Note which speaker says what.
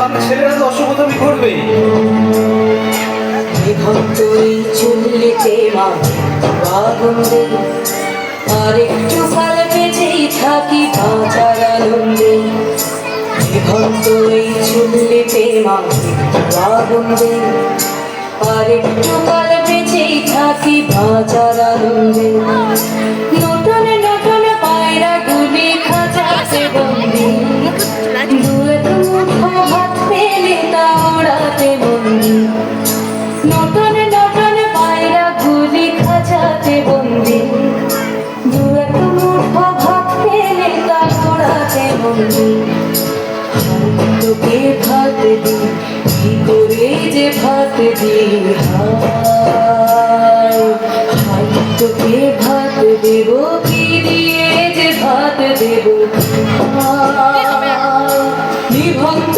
Speaker 1: তাহলে ছেলেরা তো অসভ্যতামি করবে।
Speaker 2: তুই চুল্লিতে মা আগুন দে, আর একটু কাল বেঁচেই থাকি বাঁচার আনন্দে। তুই চুল্লিতে মা আগুন দে, আর একটু কাল বেঁচেই থাকি বাঁচার আনন্দে। নতুন নতুন পায়রা গুলি খাঁচাতে বন্দি, দু এক মুঠো ভাত পেলে তা ওড়াতে বন্দি। নতুন নতুন পায়রা গুলি খাঁচাতে বন্দি, দু এক মুঠো ভাত পেলে তা ওড়াতে বন্দি। তোকে ভাত দি, কি করে যে ভাত দি, হায় তোকে ভাত দেব, কি দিয়ে যে ভাত দেব। নিভন্ত